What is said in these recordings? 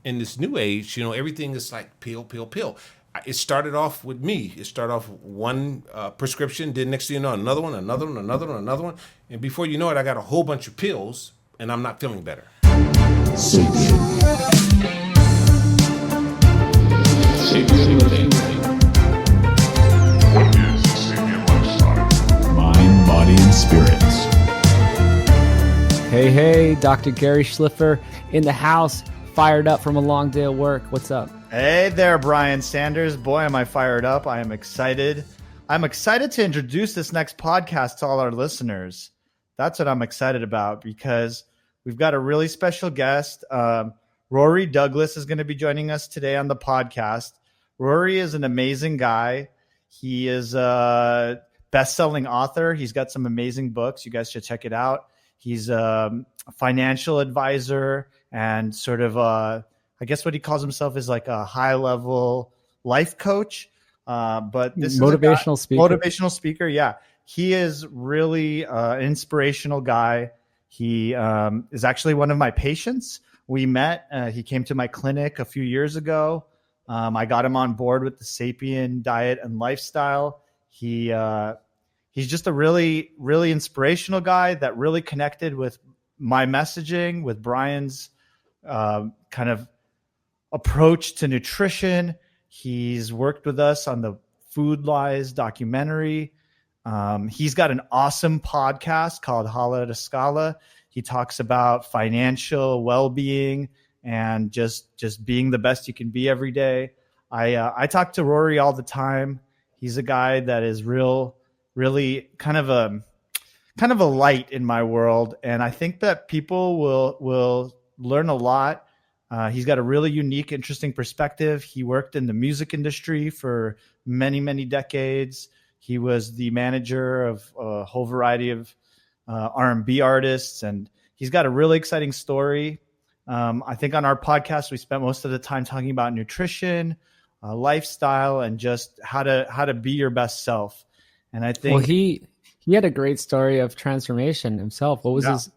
in this new age, everything is like pill, pill, pill. It started off with me. It started off one prescription, then next thing you know, another one, another one, another one, another one. And before you know it, I got a whole bunch of pills and I'm not feeling better. SAPIEN. SAPIEN within. What is the SAPIEN lifestyle? Mind, body, and spirits. Hey, Dr. Gary Schliffer in the house, fired up from a long day of work. What's up? Hey there, Brian Sanders. Boy, am I fired up. I am excited. I'm excited to introduce this next podcast to all our listeners. That's what I'm excited about because we've got a really special guest. Rory Douglas is going to be joining us today on the podcast. Rory is an amazing guy. He is a best-selling author. He's got some amazing books. You guys should check it out. He's a financial advisor and sort of I guess what he calls himself is like a high-level life coach. But this motivational speaker. Motivational speaker, yeah. He is really an inspirational guy. He is actually one of my patients. We met. He came to my clinic a few years ago. I got him on board with the SAPIEN diet and lifestyle. He's just a really, really inspirational guy that really connected with my messaging, with Brian's kind of approach to nutrition. He's worked with us on the Food Lies documentary. He's got an awesome podcast called Hala at a Scala. He talks about financial well-being and just being the best you can be every day. I talk to Rory all the time. He's a guy that is really kind of a light in my world. And I think that people will learn a lot. He's got a really unique, interesting perspective. He worked in the music industry for many, many decades. He was the manager of a whole variety of R&B artists, and he's got a really exciting story. I think on our podcast, we spent most of the time talking about nutrition, lifestyle, and just how to be your best self. And I think he had a great story of transformation himself. What was his?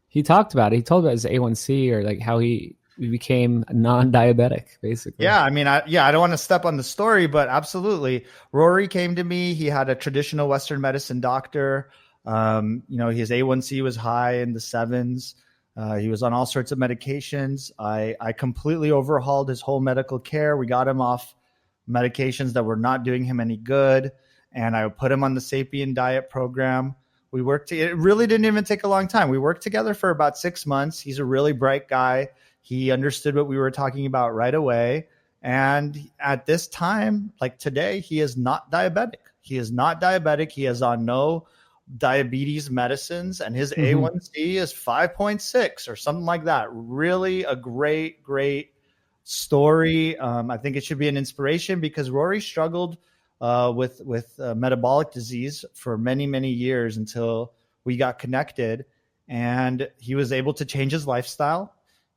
He talked about it. He told about his A1C or like how he became non-diabetic, basically. Yeah, I mean, I don't want to step on the story, but absolutely. Rory came to me. He had a traditional Western medicine doctor. His A1C was high in the 7s. He was on all sorts of medications. I completely overhauled his whole medical care. We got him off medications that were not doing him any good. And I put him on the SAPIEN diet program. We worked. It really didn't even take a long time. We worked together for about 6 months. He's a really bright guy. He understood what we were talking about right away. And at this time, like today, he is not diabetic. He is not diabetic. He is on no diabetes medicines. And his A1C is 5.6 or something like that. Really a great, great story. I think it should be an inspiration because Rory struggled with metabolic disease for many, many years until we got connected. And he was able to change his lifestyle.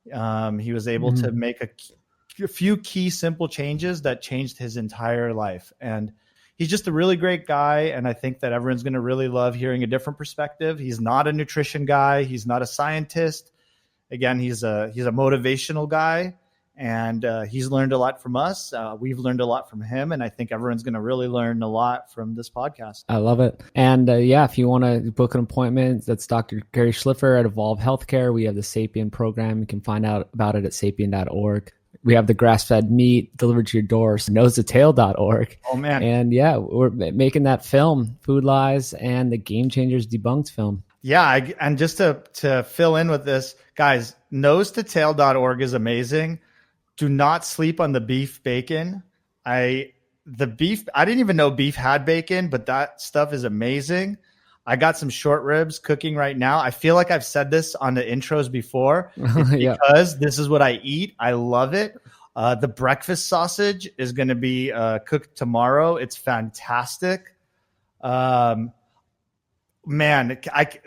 He was able to make a few key simple changes that changed his entire life. And he's just a really great guy. And I think that everyone's going to really love hearing a different perspective. He's not a nutrition guy. He's not a scientist. Again, he's a motivational guy. And he's learned a lot from us. We've learned a lot from him. And I think everyone's going to really learn a lot from this podcast. I love it. And if you want to book an appointment, that's Dr. Gary Schliffer at Evolve Healthcare. We have the SAPIEN program. You can find out about it at sapien.org. We have the grass-fed meat delivered to your door, nosetotail.org. Oh, man. And we're making that film, Food Lies and the Game Changers Debunked film. Yeah. And just to fill in with this, guys, nosetotail.org is amazing. Do not sleep on the beef bacon. I didn't even know beef had bacon, but that stuff is amazing. I got some short ribs cooking right now. I feel like I've said this on the intros before. It's because this is what I eat. I love it. The breakfast sausage is going to be cooked tomorrow. It's fantastic. Man,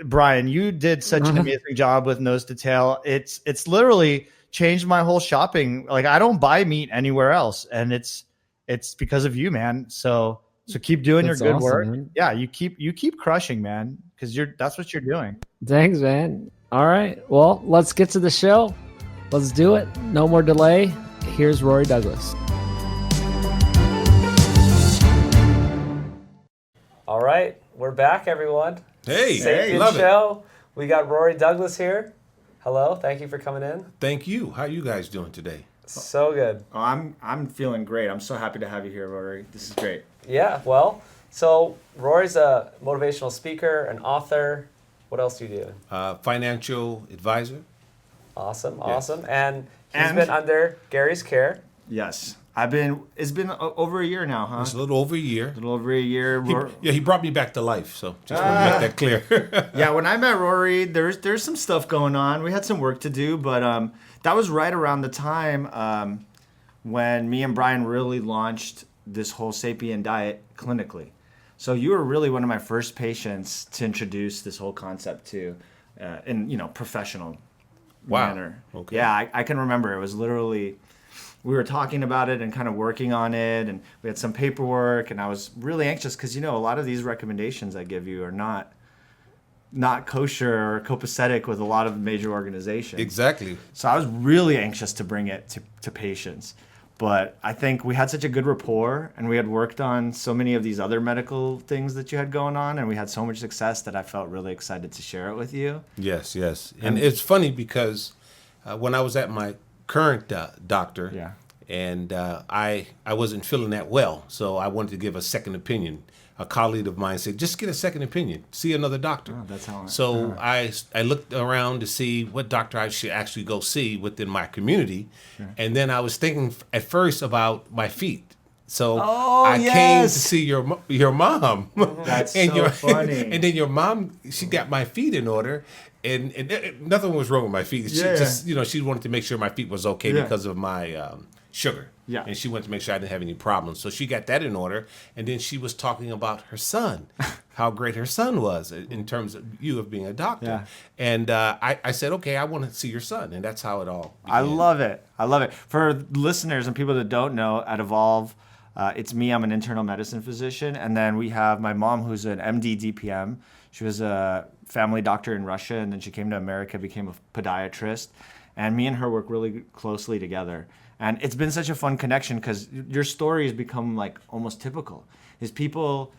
Brian, you did such an amazing job with Nose to Tail. It's literally changed my whole shopping. Like I don't buy meat anywhere else, and it's because of you, man. So keep doing your good work. Man. Yeah, you keep crushing, man, because that's what you're doing. Thanks, man. All right, well, let's get to the show. Let's do it. No more delay. Here's Rory Douglas. All right, we're back, everyone. Hey, Sapien love it. show. We got Rory Douglas here. Hello, thank you for coming in. Thank you. How you guys doing today? So good. Oh, I'm feeling great. I'm so happy to have you here, Rory. This is great. Yeah, well, so Rory's a motivational speaker, an author. What else do you do? Financial advisor. Awesome, Yes. awesome. And he's And- been under Gary's care. Yes. It's been over a year now, huh? It's a little over a year. A little over a year. He brought me back to life, so just want to make that clear. Yeah, when I met Rory, there's some stuff going on. We had some work to do, but that was right around the time when me and Brian really launched this whole SAPIEN diet clinically. So you were really one of my first patients to introduce this whole concept to, in professional Wow. manner. Okay. Yeah, I can remember. It was literally, we were talking about it and kind of working on it, and we had some paperwork, and I was really anxious because a lot of these recommendations I give you are not kosher or copacetic with a lot of major organizations. Exactly. So I was really anxious to bring it to patients. But I think we had such a good rapport, and we had worked on so many of these other medical things that you had going on, and we had so much success that I felt really excited to share it with you. Yes, yes. And it's funny because when I was at my current doctor, Yeah. and I wasn't feeling that well, so I wanted to give a second opinion. A colleague of mine said, just get a second opinion, see another doctor. Oh, that's how So I looked around to see what doctor I should actually go see within my community, and then I was thinking at first about my feet. So I came to see your mom. That's and so funny. And then your mom, she got my feet in order, and nothing was wrong with my feet. She Yeah. just she wanted to make sure my feet was okay Yeah. because of my sugar. Yeah. And she wanted to make sure I didn't have any problems. So she got that in order, and then she was talking about her son, how great her son was in terms of you of being a doctor. Yeah. And I said, okay, I want to see your son, and that's how it all began. I love it. I love it. For listeners and people that don't know, at Evolve, it's me. I'm an internal medicine physician. And then we have my mom, who's an MD DPM. She was a family doctor in Russia, and then she came to America, became a podiatrist. And me and her work really closely together. And it's been such a fun connection because your story has become like almost typical. Is people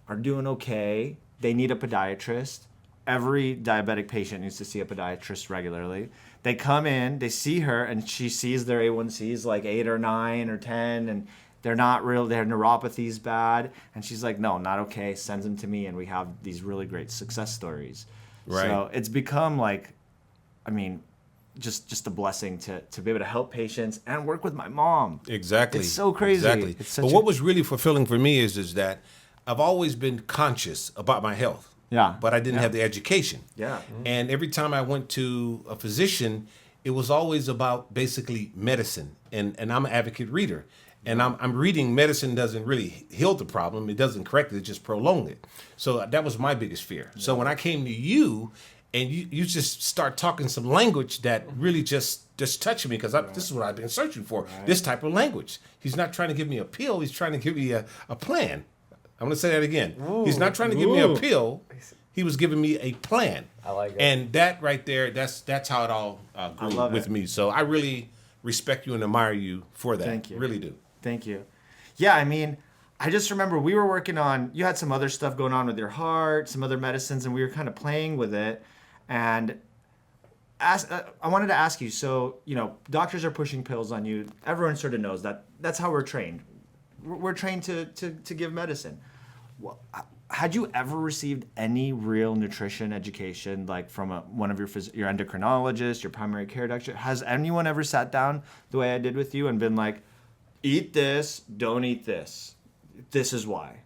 are doing okay. They need a podiatrist. Every diabetic patient needs to see a podiatrist regularly. They come in, they see her, and she sees their A1Cs like 8 or 9 or 10, and they're not real, their neuropathy's bad. And she's like, no, not okay, sends them to me, and we have these really great success stories. Right. So it's become like, just a blessing to be able to help patients and work with my mom. Exactly. It's so crazy. Exactly. It's such But a- what was really fulfilling for me is that I've always been conscious about my health. Yeah. But I didn't have the education. Yeah. And every time I went to a physician, it was always about basically medicine. And I'm an advocate reader. And I'm reading medicine doesn't really heal the problem. It doesn't correct it. It just prolongs it. So that was my biggest fear. So when I came to you, and you just start talking some language that really just touched me because this is what I've been searching for, this type of language. He's not trying to give me a pill. He's trying to give me a plan. I'm going to say that again. He's not trying to give me a pill. He was giving me a plan. I like it. And that right there, that's how it all grew love with it. me. So I really respect you and admire you for that. Thank you. Really do. Thank you. Yeah, I just remember we were working on, you had some other stuff going on with your heart, some other medicines, and we were kind of playing with it. And I wanted to ask you, so, doctors are pushing pills on you. Everyone sort of knows that. That's how we're trained. We're trained to give medicine. Had you ever received any real nutrition education, like from one of your endocrinologist, your primary care doctor? Has anyone ever sat down the way I did with you and been like, eat this, don't eat this. This is why.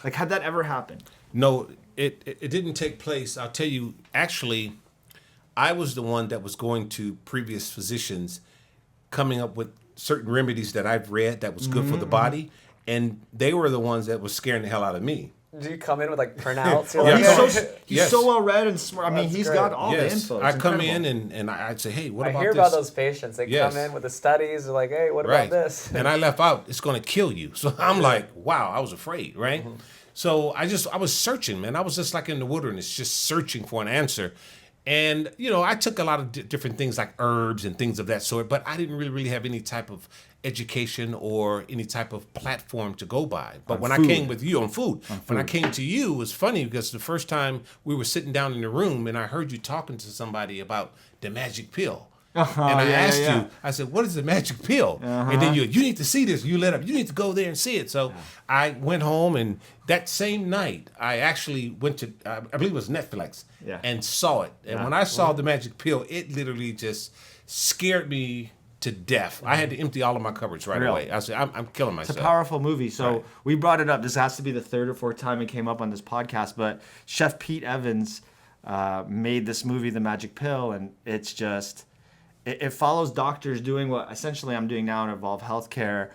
Like, had that ever happened? No, it didn't take place. I'll tell you, actually, I was the one that was going to previous physicians coming up with certain remedies that I've read that was good for the body, and they were the ones that was scaring the hell out of me. Do you come in with like printouts? You're Yeah. like, He's Yes. so well read and smart. That's He's great. got all the Yes, info. I It's come incredible. in and I'd say, hey, what I about hear this? about those patients. They Yes. come in with the studies. They're like, hey, what Right. about this? And I left out, it's going to kill you. So I'm like, wow, I was afraid, right? So I was searching, man. I was just like in the wilderness, just searching for an answer. And, you know, I took a lot of different things like herbs and things of that sort, but I didn't really have any type of education or any type of platform to go by. But when I came with you on food, when I came to you, it was funny because the first time we were sitting down in the room and I heard you talking to somebody about the magic pill. And I asked you, I said, what is the magic pill? And then you need to see this. You need to go there and see it. So I went home, and that same night, I actually went to, I believe it was Netflix, and saw it. And when I saw the magic pill, it literally just scared me to death. I had to empty all of my cupboards right away. I said, I'm killing myself. It's a powerful movie. So we brought it up. This has to be the third or fourth time it came up on this podcast. But Chef Pete Evans made this movie, The Magic Pill, and it's just... It follows doctors doing what essentially I'm doing now in Evolve Healthcare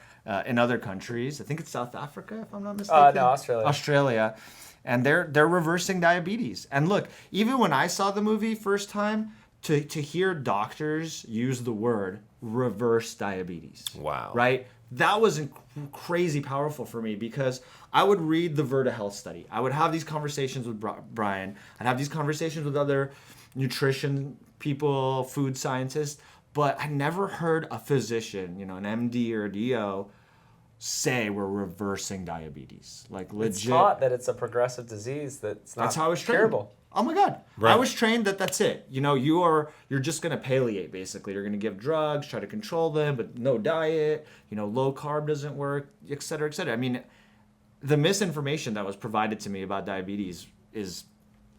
in other countries. I think it's South Africa, if I'm not mistaken. No, Australia. Australia. And they're reversing diabetes. And look, even when I saw the movie first time, to hear doctors use the word reverse diabetes. Wow. Right? That was crazy powerful for me because I would read the Verta Health study. I would have these conversations with Brian. I'd have these conversations with other nutrition people, food scientists, but I never heard a physician, an MD or a DO, say we're reversing diabetes. Like legit. It's taught that it's a progressive disease that's not That's how I was trained. curable. Oh my God. Right. I was trained that's it. You're just going to palliate basically. You're going to give drugs, try to control them, but no diet, low carb doesn't work, et cetera, et cetera. I mean, the misinformation that was provided to me about diabetes is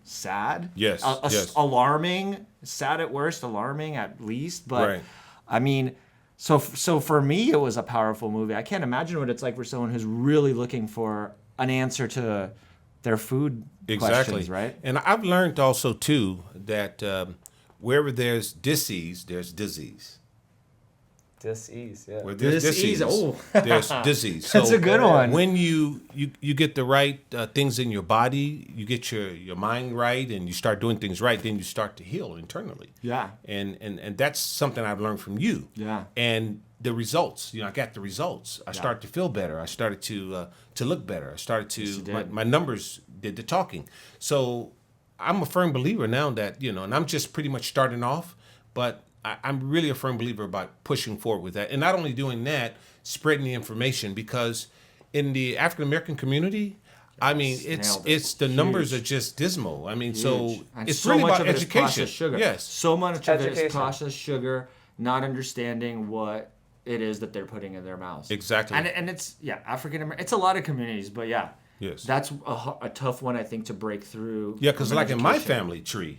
sad. Yes. Yes. Alarming. Sad at worst, alarming at least. But Right. I mean, so for me, it was a powerful movie. I can't imagine what it's like for someone who's really looking for an answer to their food questions, right? And I've learned also too that wherever there's disease, there's disease. Disease, yeah. Where there's Disease, disease, oh. there's disease. That's a good one. When you get the right things in your body, you get your mind right, and you start doing things right, then you start to heal internally. Yeah. And that's something I've learned from you. Yeah. And the results, I got the results. I started to feel better. I started to look better. I started to my numbers did the talking. So I'm a firm believer now that and I'm just pretty much starting off, but I'm really a firm believer about pushing forward with that. And not only doing that, spreading the information, because in the African American community, I mean, it's the numbers are just dismal. I mean, so And it's so really much about of it is education. processed sugar. Yes. So much of it is Education. processed sugar, not understanding what it is that they're putting in their mouths. Exactly. And it's African American. It's a lot of communities, but Yes. that's a tough one I think to break through. Yeah, because from like in my education. family tree,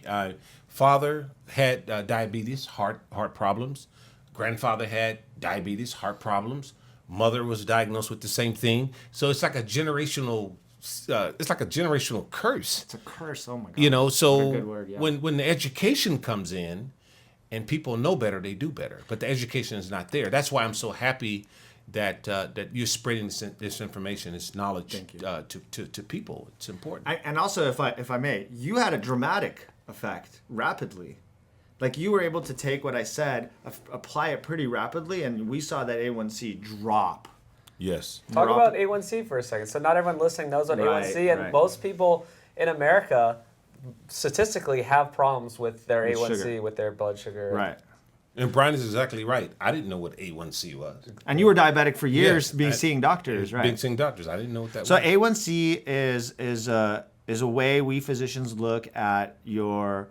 father had diabetes, heart problems. Grandfather had diabetes, heart problems. Mother was diagnosed with the same thing. So it's like a generational. It's like a generational curse. It's a curse. Oh my God. So What a good word, yeah. when the education comes in, and people know better, they do better. But the education is not there. That's why I'm so happy that you're spreading this information, this knowledge to people. It's important. And also, if I may, you had a dramatic effect rapidly. Like you were able to take what I said, apply it pretty rapidly, and we saw that A1C drop. Yes. Talk about A1C for a second. So not everyone listening knows what A1C, and right. most people in America statistically have problems with their With A1C, sugar. with their blood sugar. Right. And Brian is exactly right. I didn't know what A1C was. And you were diabetic for years, Yes, seeing doctors, right? Being seeing doctors. I didn't know what that So was. A1C is a way we physicians look at your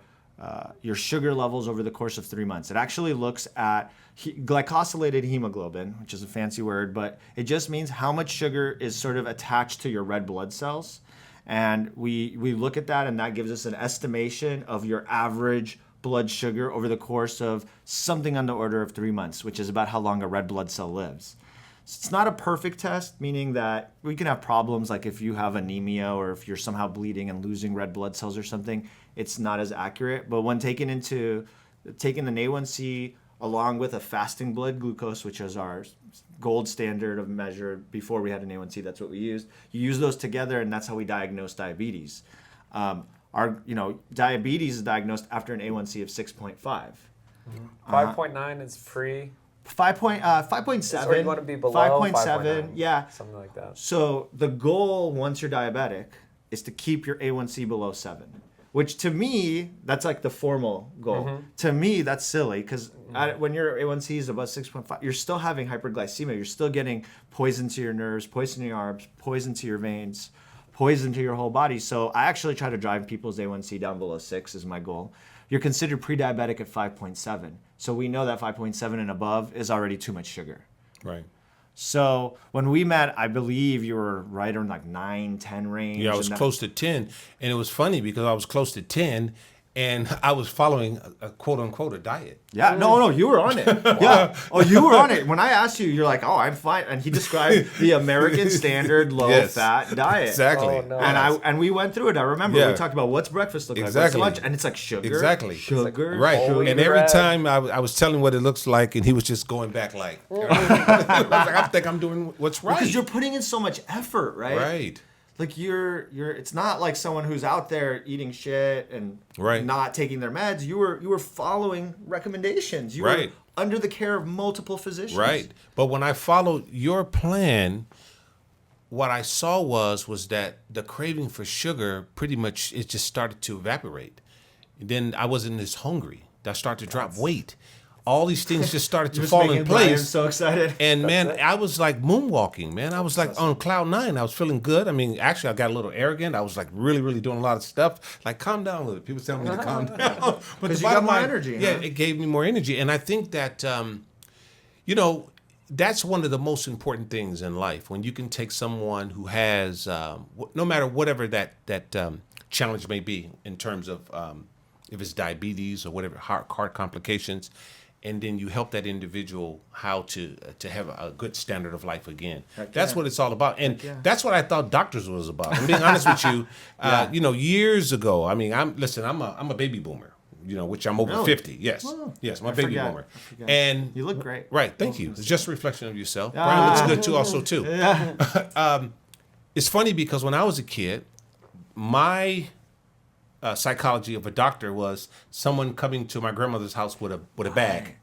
sugar levels over the course of 3 months. It actually looks at glycosylated hemoglobin, which is a fancy word, but it just means how much sugar is sort of attached to your red blood cells. And we look at that, and that gives us an estimation of your average blood sugar over the course of something on the order of 3 months, which is about how long a red blood cell lives. So it's not a perfect test, meaning that we can have problems like if you have anemia or if you're somehow bleeding and losing red blood cells or something, it's not as accurate. But when taking an A1C along with a fasting blood glucose, which is our gold standard of measure before we had an A1C, that's what we used. You use those together, and that's how we diagnose diabetes. Diabetes is diagnosed after an A1C of 6.5. 5.9 is free. 5.7. Or you want to be below 5.7, yeah. Something like that. So the goal once you're diabetic is to keep your A1C below 7. which to me, that's like the formal goal. To me, that's silly because when your A1C is above 6.5, you're still having hyperglycemia. You're still getting poison to your nerves, poison to your arms, poison to your veins, poison to your whole body. So I actually try to drive people's A1C down below 6 is my goal. You're considered pre-diabetic at 5.7. So we know that 5.7 and above is already too much sugar. Right. So when we met, I believe you were right around like 9, 10 range. Yeah, I was close to 10. And it was funny because I was close to 10 and I was following a quote unquote a diet. Yeah, no, you were on it. Yeah. Oh, you were on it. When I asked you, you're like, oh, I'm fine. And he described the American standard low-fat diet. Exactly. Oh, no. And we went through it. I remember Yeah. we talked about what's breakfast look Exactly. like, what's lunch, and it's like sugar. Exactly. Sugar. Right. Holy And every crap. time I was telling what it looks like and he was just going back like, I was like, I think I'm doing what's right. Because you're putting in so much effort, right? Right. Like you're it's not like someone who's out there eating shit and Right. not taking their meds. You were following recommendations. You Right. were under the care of multiple physicians. Right. But when I followed your plan, what I saw was that the craving for sugar pretty much it just started to evaporate. Then I wasn't as hungry. I started to drop weight. All these things just started to Just fall in making Brian place. so excited. And man, I was like moonwalking, man. I was like on cloud 9. I was feeling good. I mean, actually, I got a little arrogant. I was like really doing a lot of stuff. Like, calm down a little. People telling me to calm down. But Because the you got bottom more line- energy, Yeah, huh? it gave me more energy. And I think that, that's one of the most important things in life. When you can take someone who has, no matter whatever that challenge may be in terms of if it's diabetes or whatever, heart complications, and then you help that individual how to have a good standard of life again. That's what it's all about, and that's what I thought doctors was about. I'm being honest with you. Years ago. I mean, I'm a baby boomer. Which I'm over Really? 50. Yes, Oh, yes, I'm a I baby forgot. boomer. I forgot. And You look great. Right, thank you. It's just a reflection of yourself. Brian looks good too, also too. It's funny because when I was a kid, my psychology of a doctor was someone coming to my grandmother's house with a bag,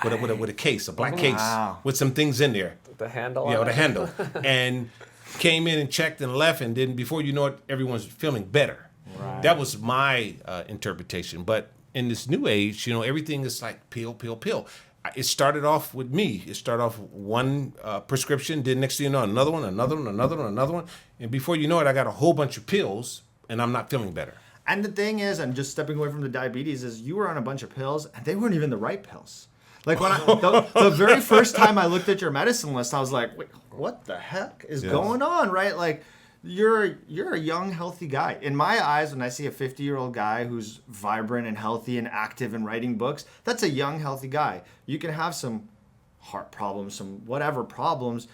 with a case, a black case Wow. with some things in there. The handle. Yeah, on with a it. handle, and came in and checked and left, and then before you know it, everyone's feeling better. Right. That was my interpretation. But in this new age, everything is like pill. It started off with me. It started off one prescription, then next thing you know, another one, and before you know it, I got a whole bunch of pills, and I'm not feeling better. And the thing is, I'm just stepping away from the diabetes, is you were on a bunch of pills and they weren't even the right pills. Like when the very first time I looked at your medicine list, I was like, wait, what the heck is going on, right? Like you're a young, healthy guy. In my eyes, when I see a 50-year-old guy who's vibrant and healthy and active and writing books, that's a young, healthy guy. You can have some heart problems, some whatever problems.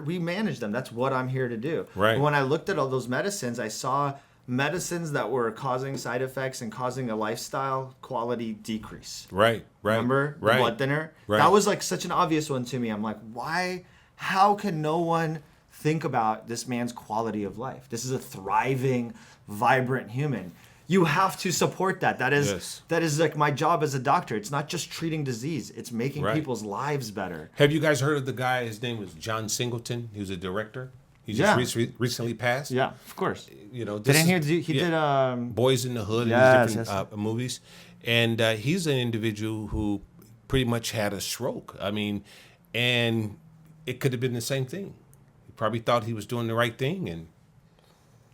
We manage them. That's what I'm here to do. Right. But when I looked at all those medicines, I saw medicines that were causing side effects and causing a lifestyle quality decrease. Right. Remember the Right. blood thinner? Right. That was like such an obvious one to me. I'm like, why? How can no one think about this man's quality of life? This is a thriving, vibrant human. You have to support that. That is like my job as a doctor. It's not just treating disease. It's making Right. people's lives better. Have you guys heard of the guy? His name was John Singleton. He was a director. He just recently passed. Yeah, of course. This Didn't is- he did Boys in the Hood and Yes, these different movies. And he's an individual who pretty much had a stroke. I mean, and it could have been the same thing. He probably thought he was doing the right thing. And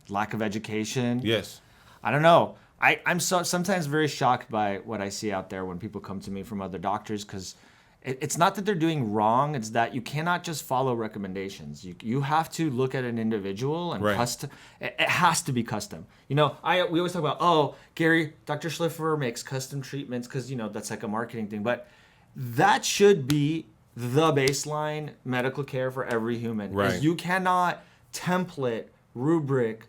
lack of education. yes, I don't know. I'm sometimes very shocked by what I see out there when people come to me from other doctors, because it's not that they're doing wrong. It's that you cannot just follow recommendations. You have to look at an individual and Right. it has to be custom. We always talk about, Gary, Dr. Schliffer makes custom treatments because, that's like a marketing thing. But that should be the baseline medical care for every human. is Right. You cannot template, rubric,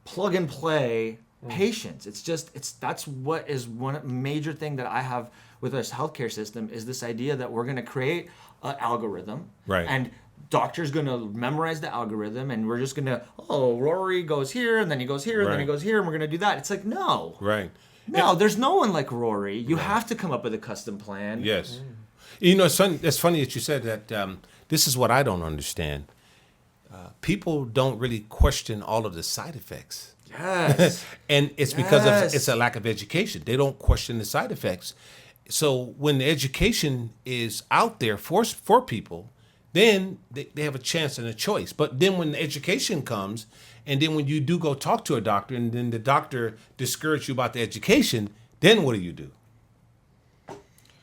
plug and play patients. That's what is one major thing that I have with our healthcare system, is this idea that we're going to create an algorithm, Right. and doctor's going to memorize the algorithm, and we're just going to, Rory goes here, and then he goes here, and then he Right. goes here, and we're going to do that. It's like, no. right. No, there's no one like Rory. You have to come up with a custom plan. Yes. It's funny that you said that. This is what I don't understand. People don't really question all of the side effects. Yes. And it's because Yes. it's a lack of education. They don't question the side effects. So when the education is out there for people, then they have a chance and a choice. But then when the education comes, and then when you do go talk to a doctor, and then the doctor discourages you about the education, then what do?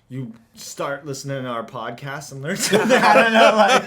You start listening to our podcast and learn something. I don't know. Like,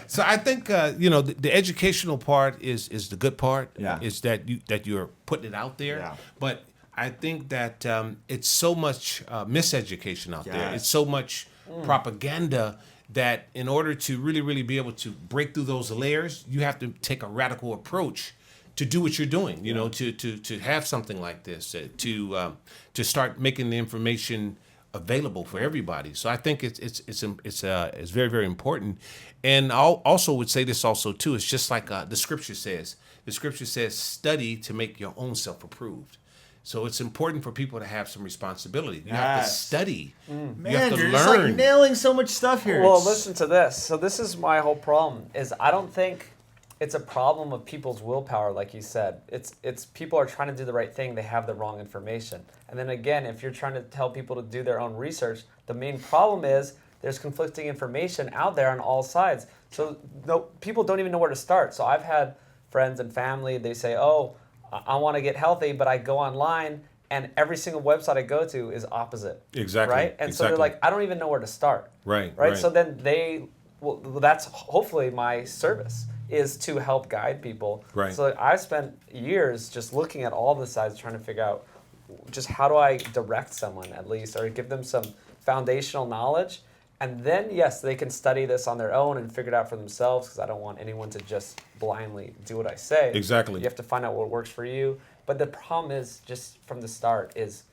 So I think the educational part is the good part. Yeah. Is that you're putting it out there. Yeah. But I think that it's so much miseducation out there. Yes. It's so much propaganda that in order to really, really be able to break through those layers, you have to take a radical approach to do what you're doing. To have something like this, to start making the information available for everybody. So I think it's very, very important. And I also would say this also too. It's just like the scripture says. The scripture says, "Study to make your own self approved." So it's important for people to have some responsibility. You have to Yes. study. man, you have to you're learn. just like nailing so much stuff here. Well, It's- listen to this. So this is my whole problem. Is I don't think it's a problem of people's willpower, like you said. It's people are trying to do the right thing. They have the wrong information. And then again, if you're trying to tell people to do their own research, the main problem is there's conflicting information out there on all sides. So people don't even know where to start. So I've had friends and family. They say, "Oh, I want to get healthy," but I go online and every single website I go to is opposite. Exactly, Right? And so they're exactly. like, I don't even know where to start. Right, Right? right. So then that's hopefully my service is to help guide people. Right. So I've spent years just looking at all the sides trying to figure out just how do I direct someone at least or give them some foundational knowledge. And then, yes, they can study this on their own and figure it out for themselves because I don't want anyone to just blindly do what I say. Exactly. You have to find out what works for you. But the problem is, just from the start, is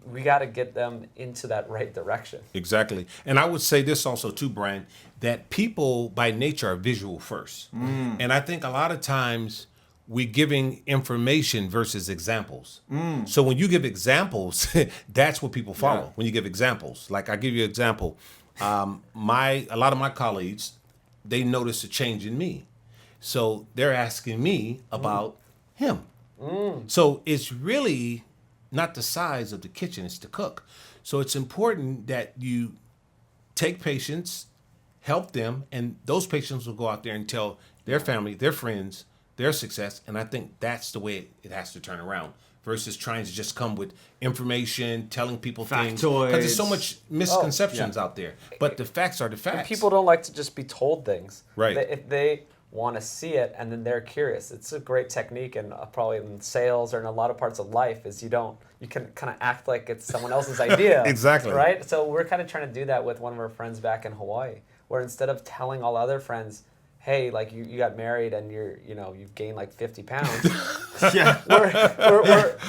we got to get them into that right direction. Exactly. And I would say this also too, Brian, that people by nature are visual first. And I think a lot of times we're giving information versus examples. So when you give examples, that's what people follow. Yeah. When you give examples. Like I give you an example. A lot of my colleagues, they notice a change in me. So they're asking me about him. So it's really not the size of the kitchen, it's the cook. So it's important that you take patients, help them, and those patients will go out there and tell their family, their friends, their success. And I think that's the way it has to turn around versus trying to just come with information, telling people things. Because there's so much misconceptions out there. But the facts are the facts. And people don't like to just be told things. Right. If they want to see it and then they're curious, it's a great technique, and probably in sales or in a lot of parts of life is you can kind of act like it's someone else's idea. Exactly. Right. So we're kind of trying to do that with one of our friends back in Hawaii, where instead of telling all other friends, "Hey, like you got married and you've gained like 50 pounds," yeah.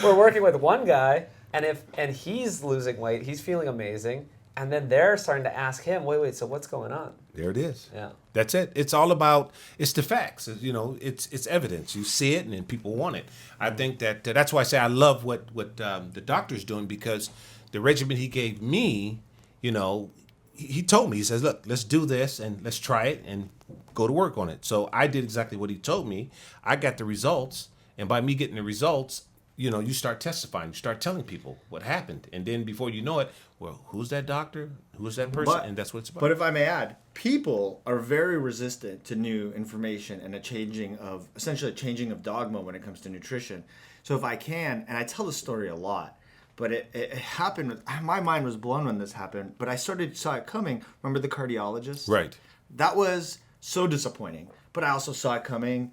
we're working with one guy, and he's losing weight, he's feeling amazing, and then they're starting to ask him, wait, so what's going on? There it is. Yeah. That's it. It's all about, it's the facts. It's evidence. You see it and then people want it. I think that's why I say I love what the doctor's doing, because the regimen he gave me, he told me, he says, look, let's do this and let's try it and go to work on it. So I did exactly what he told me. I got the results. And by me getting the results, you start testifying, you start telling people what happened. And then before you know it, well, who's that doctor? Who's that person? And that's what it's about. But if I may add, people are very resistant to new information and essentially a changing of dogma when it comes to nutrition. So if I can, and I tell the story a lot, but it happened, my mind was blown when this happened, but I saw it coming. Remember the cardiologist? Right. That was so disappointing, but I also saw it coming,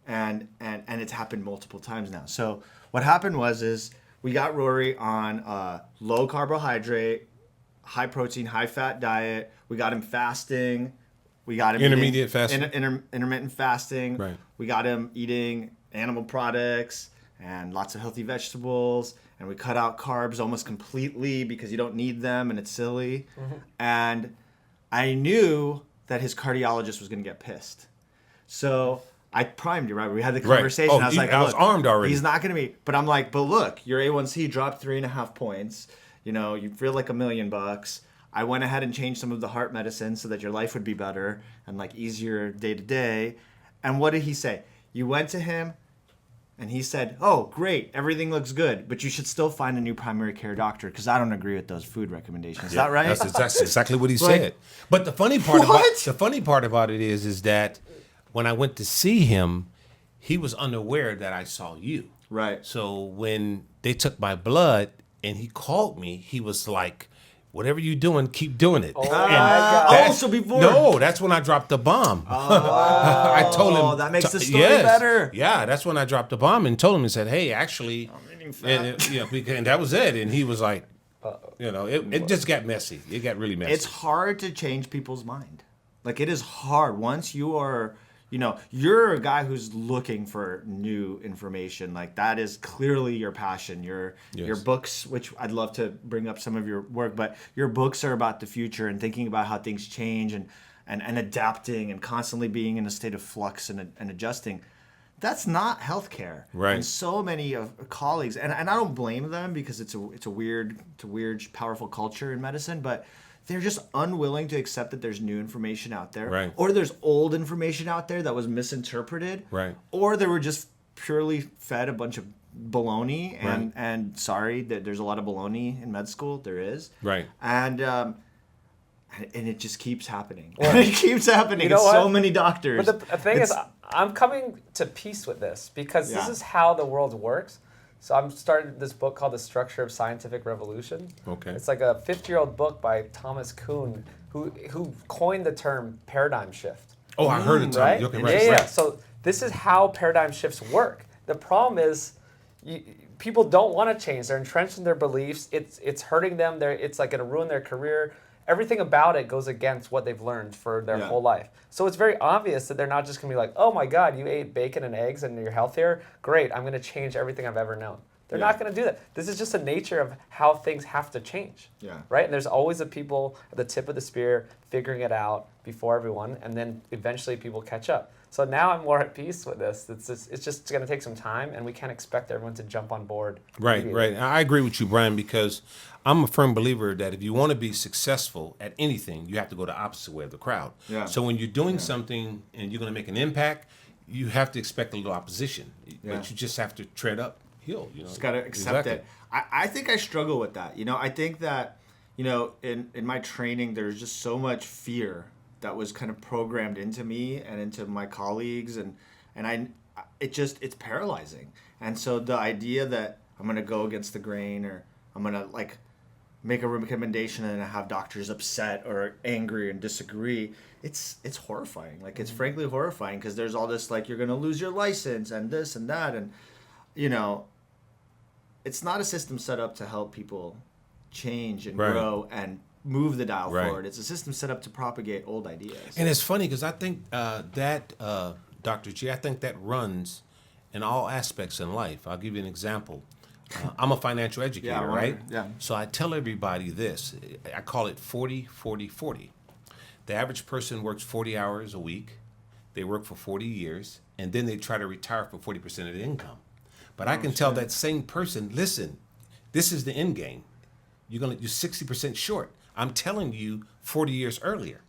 and it's happened multiple times now. So what happened is we got Rory on a low carbohydrate, high protein, high fat diet. We got him fasting. We got him Intermediate fasting. Intermittent fasting. Right. We got him eating animal products and lots of healthy vegetables. And we cut out carbs almost completely because you don't need them and it's silly. Mm-hmm. And I knew that his cardiologist was going to get pissed. So I primed you, right? We had the conversation. Right. I was like, I was armed already. He's not going to be. But I'm like, but look, your A1C dropped 3.5 points. You feel like $1 million. I went ahead and changed some of the heart medicine so that your life would be better and like easier day to day. And what did he say? You went to him, And he said, "Oh, great, everything looks good, but you should still find a new primary care doctor because I don't agree with those food recommendations." Is that right? That's exactly what he Like, said. But the funny part what? about it is that when I went to see him, he was unaware that I saw you. Right. So when they took my blood and he called me, he was like, "Whatever you're doing, keep doing it." Oh, my God. So before. No, that's when I dropped the bomb. I told him. That makes the story better. Yeah, that's when I dropped the bomb and told him and said, "Hey, actually," and that was it. And he was like, it just got messy. It got really messy. It's hard to change people's mind. Like, it is hard. Once you are, you're a guy who's looking for new information. Like, that is clearly your passion. Your books, which I'd love to bring up some of your work, but your books are about the future and thinking about how things change and adapting and constantly being in a state of flux and adjusting. That's not healthcare. Right. And so many of colleagues, and I don't blame them because it's a weird, powerful culture in medicine, but they're just unwilling to accept that there's new information out there. Right. Or there's old information out there that was misinterpreted. Right. Or they were just purely fed a bunch of baloney. And sorry that there's a lot of baloney in med school. There is. Right. And it just keeps happening. It keeps happening. You know So what? many doctors. But the thing is, I'm coming to peace with this because this is how the world works. So I'm started this book called The Structure of Scientific Revolution. Okay. It's like a 50-year-old book by Thomas Kuhn, who coined the term paradigm shift. Oh, I heard it. Right? Okay, Yeah. right. So this is how paradigm shifts work. The problem is people don't want to change. They're entrenched in their beliefs. It's hurting them. It's like going to ruin their career. Everything about it goes against what they've learned for their whole life. So it's very obvious that they're not just going to be like, "Oh my God, you ate bacon and eggs and you're healthier? Great, I'm going to change everything I've ever known." They're not going to do that. This is just the nature of how things have to change. Yeah. Right? And there's always the people at the tip of the spear figuring it out before everyone, and then eventually people catch up. So now I'm more at peace with this. It's just going to take some time, and we can't expect everyone to jump on board. Right. I agree with you, Brian, because I'm a firm believer that if you want to be successful at anything, you have to go the opposite way of the crowd. Yeah. So when you're doing something and you're going to make an impact, you have to expect a little opposition, but you just have to tread uphill. Just got to accept it. I think I struggle with that. I think that, in my training, there's just so much fear that was kind of programmed into me and into my colleagues, and it's paralyzing. And so the idea that I'm going to go against the grain, or I'm going to make a recommendation and have doctors upset or angry and disagree, it's horrifying. It's frankly horrifying because there's all this you're going to lose your license and this and that, and it's not a system set up to help people change and grow and move the dial forward. It's a system set up to propagate old ideas. And it's funny because I think that, Dr. G, I think that runs in all aspects in life. I'll give you an example. I'm a financial educator, right? Yeah. So I tell everybody this. I call it 40-40-40. The average person works 40 hours a week. They work for 40 years, and then they try to retire for 40% of the income. But I can tell that same person, listen, this is the end game. You're 60% short. I'm telling you 40 years earlier.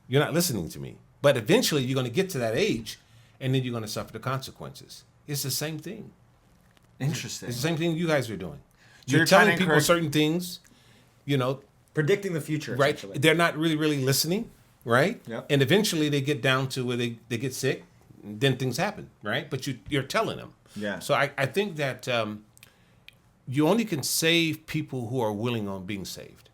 You're not listening to me. But eventually you're going to get to that age, and then you're going to suffer the consequences. It's the same thing. Interesting. It's the same thing you guys are doing. So You're telling people certain things, predicting the future, right? essentially. They're not really listening, right? Yep. And eventually they get down to where they get sick, and then things happen, right? But you're telling them. Yeah. So I think that you only can save people who are willing on being saved.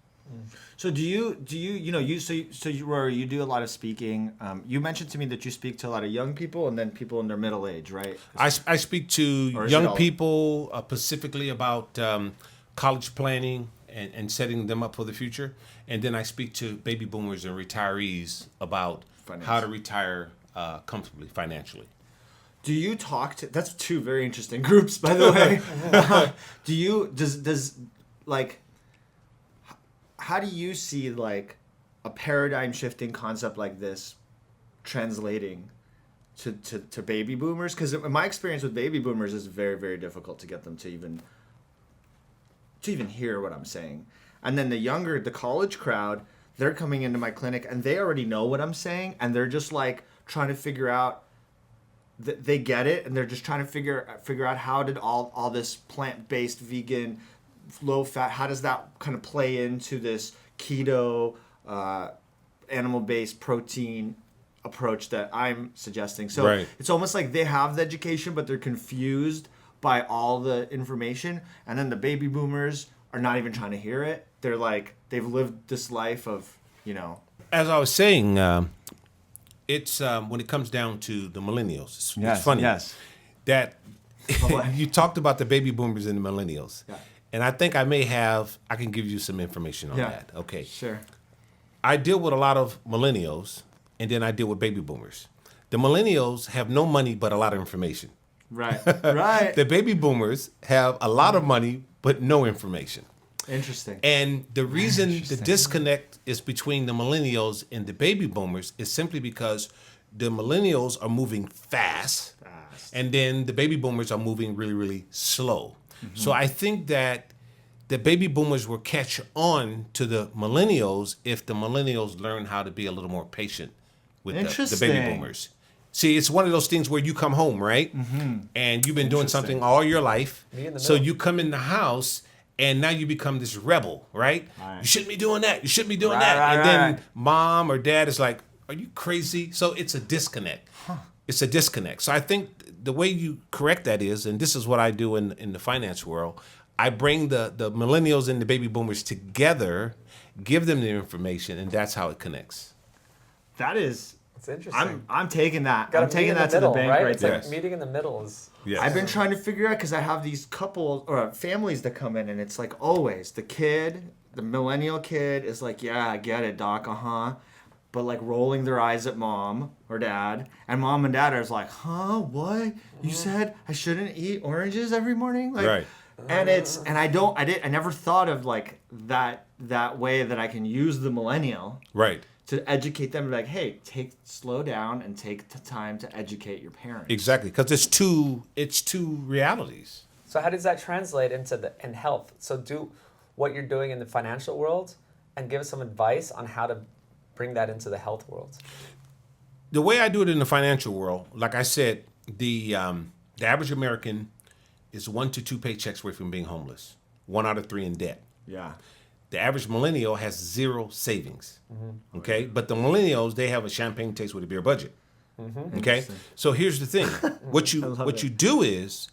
So Rory, you do a lot of speaking. You mentioned to me that you speak to a lot of young people and then people in their middle age, right? I speak to young people specifically about college planning and setting them up for the future. And then I speak to baby boomers and retirees about how to retire comfortably financially. Do you talk to? That's two very interesting groups, by the way. How do you see a paradigm shifting concept like this translating to baby boomers? Because my experience with baby boomers is very, very difficult to get them to even hear what I'm saying. And then the college crowd, they're coming into my clinic and they already know what I'm saying, and they're just trying to figure out they get it, and they're just trying to figure out how did all this plant-based, vegan, low-fat, how does that kind of play into this keto, animal-based protein approach that I'm suggesting. So Right. it's almost like they have the education, but they're confused by all the information. And then the baby boomers are not even trying to hear it. They're like, they've lived this life of, As I was saying, it's when it comes down to the millennials. It's funny that you talked about the baby boomers and the millennials. Yeah. And I think I can give you some information on that. Okay. Sure. I deal with a lot of millennials, and then I deal with baby boomers. The millennials have no money but a lot of information. Right. Right. The baby boomers have a lot of money but no information. Interesting. And the reason the disconnect is between the millennials and the baby boomers is simply because the millennials are moving fast. And then the baby boomers are moving really, really slow. Mm-hmm. So I think that the baby boomers will catch on to the millennials if the millennials learn how to be a little more patient with the baby boomers. See, it's one of those things where you come home, right? Mm-hmm. And you've been doing something all your life. So you come in the house and now you become this rebel, right? You shouldn't be doing that. You shouldn't be doing that. And then mom or dad is like, are you crazy? So it's a disconnect. It's a disconnect. So I think the way you correct that is, and this is what I do in the finance world, I bring the millennials and the baby boomers together, give them the information, and that's how it connects. That is, It's interesting. I'm taking that. Gotta I'm taking meet in that to middle, the bank right? right It's there. like meeting in the middle is. Yes. I've been trying to figure out because I have these couples or families that come in, and it's like always the millennial kid is like, yeah, I get it, doc, but like rolling their eyes at mom or dad, and mom and dad are like, huh, what? You said I shouldn't eat oranges every morning, like, Right. And I never thought of like that way that I can use the millennial Right. to educate them, like, hey, slow down and take the time to educate your parents. Exactly, because it's two realities. So how does that translate into in health? So do what you're doing in the financial world and give us some advice on how to bring that into the health world. The way I do it in the financial world, like I said, the average American is 1 to 2 paychecks away from being homeless. 1 out of 3 in debt. Yeah. The average millennial has 0 savings. Mm-hmm. Okay, but the millennials, they have a champagne taste with a beer budget. Mm-hmm. Okay, so here's the thing: what you do is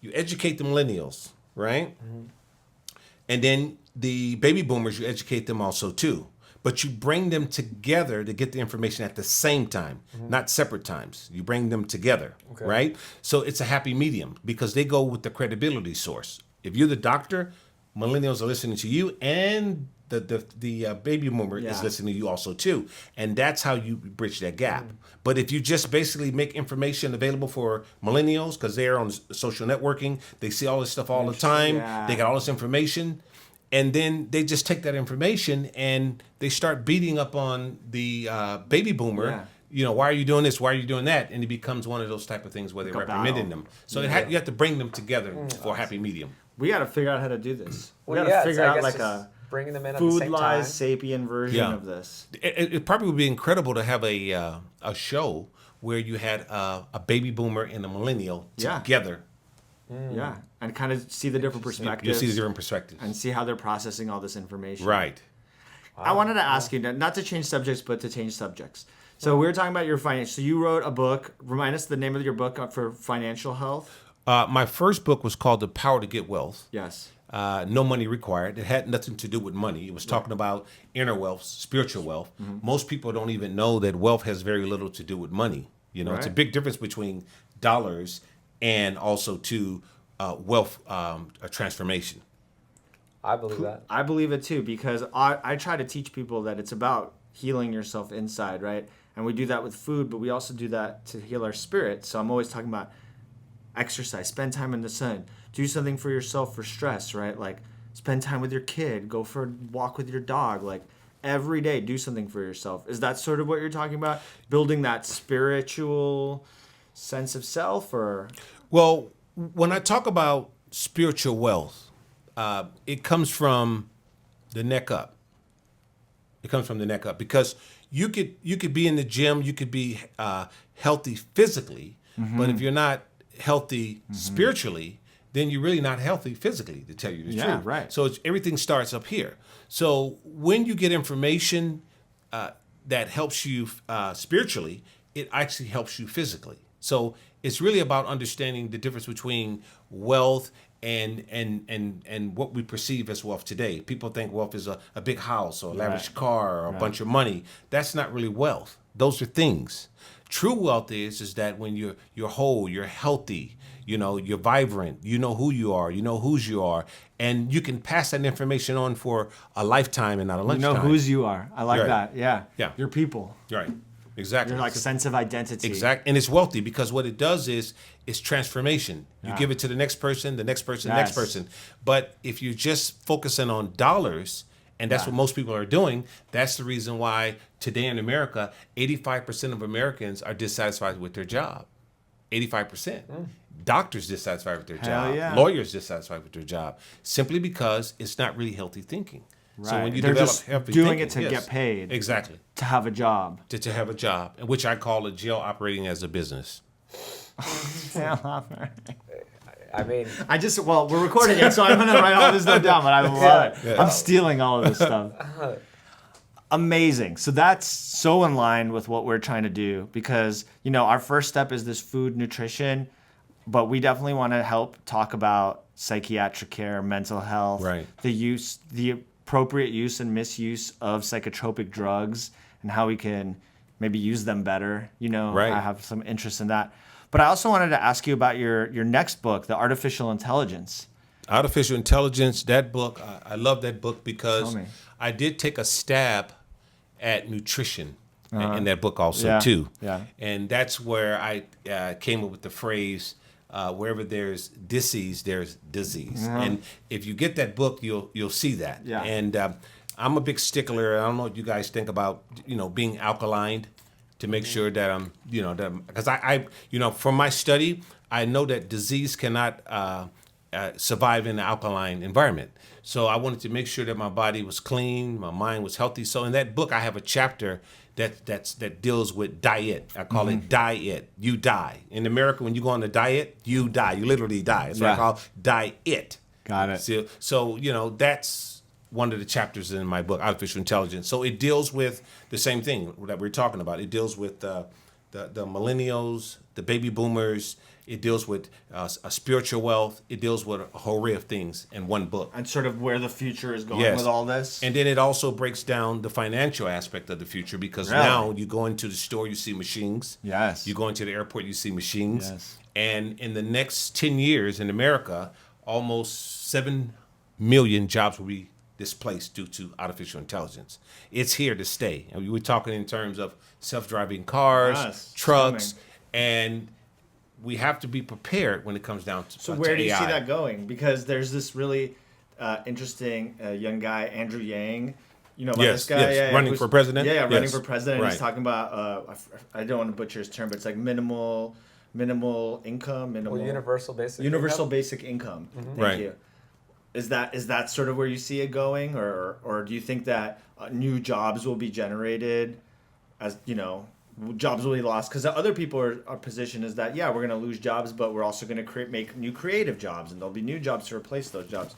you educate the millennials, right? Mm-hmm. And then the baby boomers, you educate them also too. But you bring them together to get the information at the same time, not separate times. You bring them together, right? So it's a happy medium because they go with the credibility source. If you're the doctor, millennials are listening to you, and the baby boomer is listening to you also too. And that's how you bridge that gap. But if you just basically make information available for millennials because they're on social networking, they see all this stuff all the time, they got all this information, and then they just take that information and they start beating up on the baby boomer. Yeah. You know, why are you doing this? Why are you doing that? And it becomes one of those type of things where they're reprimanding them. So you have to bring them together for a happy medium. We got to figure out how to do this. We got to yeah, figure out like a bringing them in at the same time. food-wise sapien version of this. It probably would be incredible to have a show where you had a baby boomer and a millennial together. Yeah, and kind of see the different perspectives. You'll see the different perspectives. And see how they're processing all this information. Right. Wow. I wanted to ask you, not to change subjects, but to change subjects. So we were talking about your finance. So you wrote a book. Remind us the name of your book for financial health. My first book was called The Power to Get Wealth. Yes. No money required. It had nothing to do with money. It was talking about inner wealth, spiritual wealth. Mm-hmm. Most people don't even know that wealth has very little to do with money. You know, it's a big difference between dollars and also to wealth transformation. I believe that. I believe it too, because I try to teach people that it's about healing yourself inside, right? And we do that with food, but we also do that to heal our spirit. So I'm always talking about exercise, spend time in the sun, do something for yourself for stress, right? Like spend time with your kid, go for a walk with your dog, like every day do something for yourself. Is that sort of what you're talking about? Building that spiritual sense of self, or? Well, when I talk about spiritual wealth, it comes from the neck up. It comes from the neck up because you could be in the gym, you could be healthy physically, But if you're not healthy spiritually, then you're really not healthy physically, to tell you the truth. Right. So everything starts up here. So when you get information that helps you spiritually, it actually helps you physically. So it's really about understanding the difference between wealth and what we perceive as wealth today. People think wealth is a big house or a lavish car or a bunch of money. That's not really wealth. Those are things. True wealth is that when you're whole, you're healthy, you're vibrant, you know who you are, you know whose you are, and you can pass that information on for a lifetime and not a You lifetime. know whose you are. I like Right. that. Yeah. Yeah. Your people. Right. Exactly. Your sense of identity. Exactly. And it's wealthy because what it does is it's transformation. You give it to the next person, the next person, the next person. But if you're just focusing on dollars, and that's what most people are doing, that's the reason why today in America, 85% of Americans are dissatisfied with their job. 85%. Doctors dissatisfied with their job. yeah. Lawyers dissatisfied with their job. Simply because it's not really healthy thinking. So Right. when you They're develop just healthy doing thinking, it to yes. get paid. Exactly. To have a job. To have a job, which I call a jail operating as a business. I mean, We're recording it, so I'm going to write all this stuff down, but I love it. Yeah. I'm stealing all of this stuff. Amazing. So that's so in line with what we're trying to do because, our first step is this food nutrition, but we definitely want to help talk about psychiatric care, mental health, Right. the appropriate use and misuse of psychotropic drugs and how we can maybe use them better. Right. I have some interest in that. But I also wanted to ask you about your next book, The Artificial Intelligence. Artificial Intelligence, that book, I love that book because Tell me. I did take a stab at nutrition in that book also Yeah, too. yeah. And that's where I came up with the phrase, wherever there's disease, there's disease. And if you get that book, you'll see that. Yeah. And I'm a big stickler. I don't know what you guys think about, being alkaline to make sure that I'm, because I from my study, I know that disease cannot survive in an alkaline environment. So I wanted to make sure that my body was clean, my mind was healthy. So in that book, I have a chapter that deals with diet. I call it diet. You die. In America, when you go on a diet, you die. You literally die. That's what I call diet. Got it. So that's one of the chapters in my book, Artificial Intelligence. So it deals with the same thing that we're talking about. It deals with the millennials, the baby boomers. It deals with a spiritual wealth. It deals with a whole array of things in one book. And sort of where the future is going Yes. with all this. And then it also breaks down the financial aspect of the future because Really? now you go into the store, you see machines. Yes. You go into the airport, you see machines. Yes. And in the next 10 years in America, almost 7 million jobs will be displaced due to artificial intelligence. It's here to stay. And we were talking in terms of self-driving cars, Yes, trucks, coming. and we have to be prepared when it comes down to So where do you AI. see that going? Because there's this really interesting young guy, Andrew Yang. You know about Yes, this guy? yes. Yeah, Running who's- for president? Yeah, running Yes. for president. Right. He's talking about, I don't want to butcher his term, but it's like minimal income, universal basic universal income? basic income. Thank Right. you. Is that sort of where you see it going, or do you think that new jobs will be generated, as jobs will be lost? Because other people are position is that we're going to lose jobs, but we're also going to make new creative jobs, and there'll be new jobs to replace those jobs,